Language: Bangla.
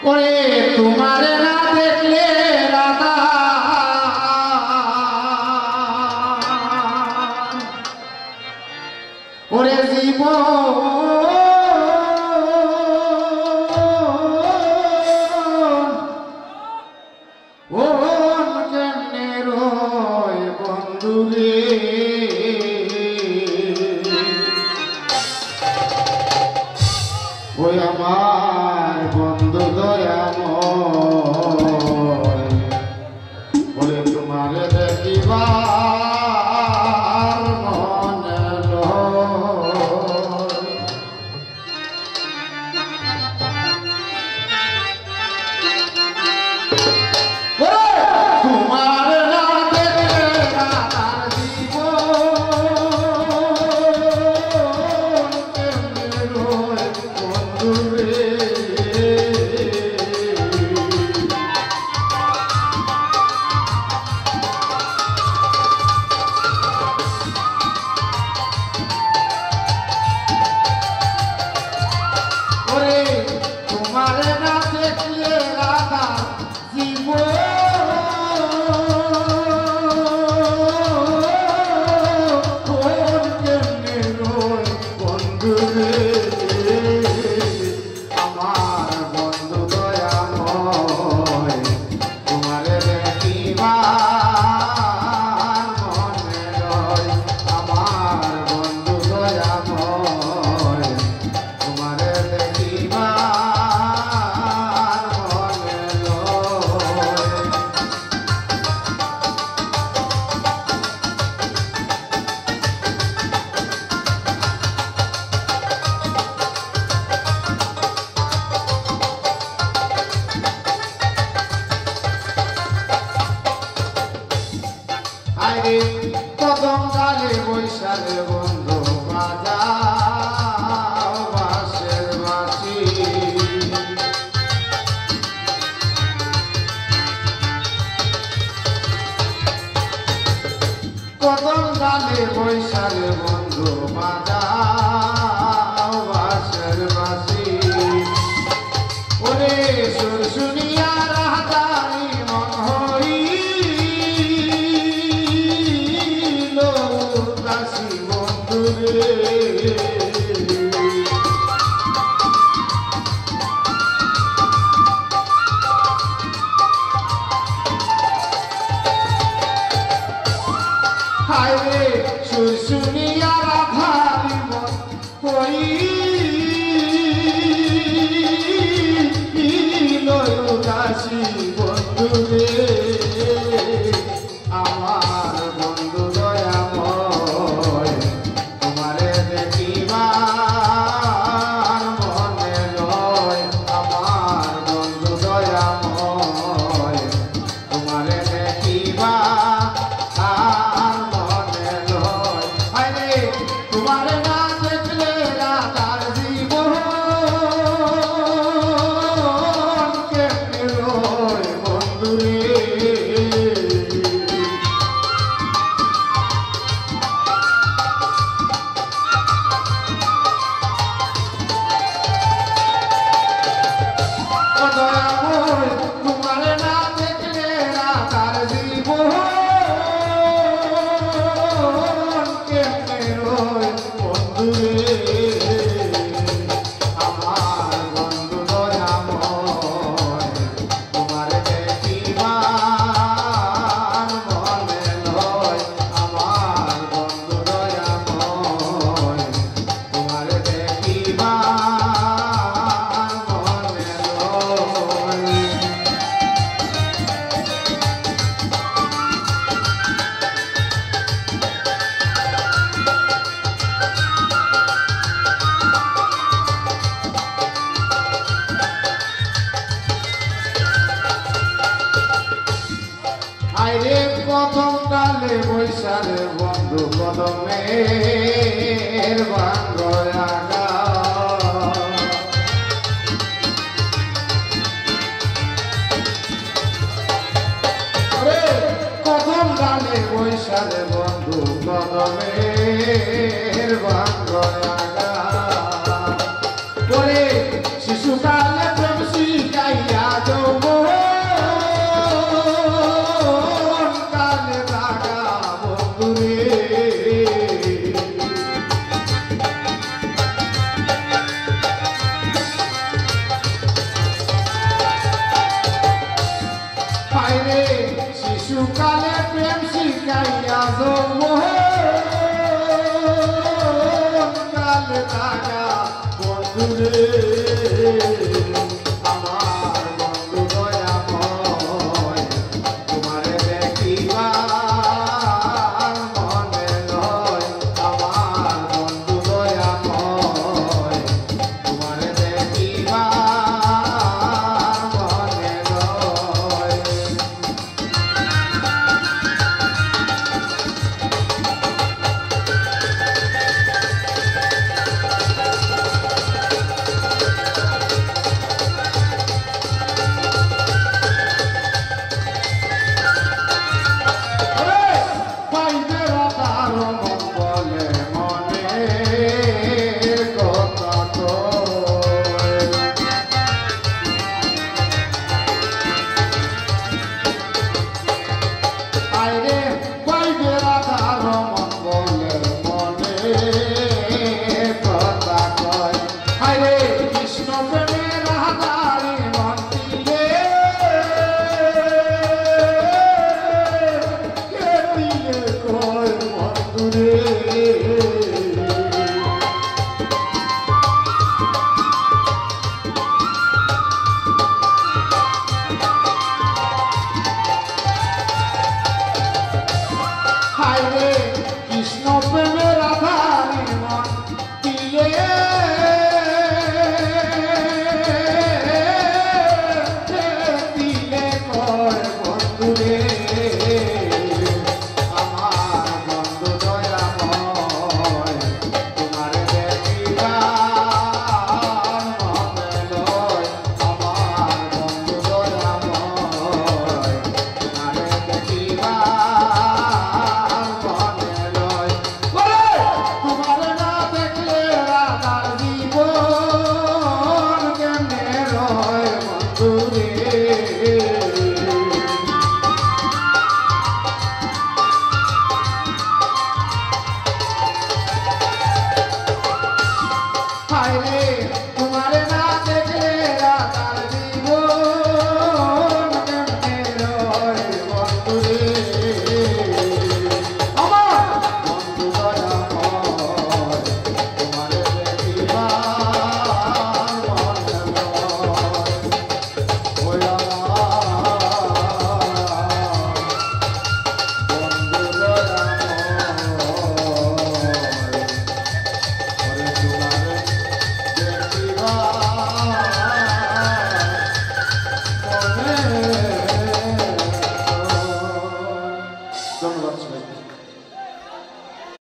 ওরে তোমারে না দেখলে রাধা ওরে জীবন কেমনে রয় বন্ধুরে ওই আমার বন্ধু দয়াময় বলে তোমার দেখিবার মনে তোমার না দেখলে রাধার জীবন কেমনে রয় বন্ধুরে তোমারে না দেখলে রাধা জীবন কেমনে রয় বন্ধুরে আমার বন্ধু দয়াময় তোমারে দেখিবার মনে রয় আমার বন্ধু দয়াময় তোমারে দেখিবার কদম ডালে বৈশালে বন্ধু বাজাও বাঁশের বাঁশি কদম ডালে বৈশালে বন্ধু বাজাও বাঁশের বাঁশি ওরে সুর শুনিয়া রাধারি মন হই হায়রে সুর শুনিয়া রাধারি মন হইল উদাসী বন্ধুরে আমার বন্ধু দয়াময় তোমারে দেখিবার মনে রয় আমার বন্ধু দয়াময় তোমারে দেখিবার মনে রয় আরে তোমারে না দেখলে রাধার জীবন কেমনে রয় বন্ধুরে তোমারে না দেখলে রাধার জীবন কেমনে রয় বন্ধুরে আমার বন্ধু দয়াময় তোমারে দেখিবার মনে রয় আমার বন্ধু দয়াময় তোমারে দেখিবার মনে রয় আইরে প্রথম কালে বৈশালে বন্ধু কদমের বাঙ্গয়া প্রথম কালে বৈশালে বন্ধু কদমের বাঙ্গয়া শিশুকালে প্রেম শিখাইয়া শিশুকালে প্রেম শিখাইয়া যৌবন কালে থাকা বন্ধুরে আমার বন্ধু দয়াময় তোমারে দেখিবার মনে লয় আমার বন্ধু দয়াময় তোমারে দেখিবার মনে লয় কৃষ্ণ প্রেমের আধারে মন দিলে দিলে কয় বন্ধুরে আমার বন্ধু দয়াময় তোমার দেখিবার মনে লয় আমার বন্ধু দয়াময় তোমার দেখিবার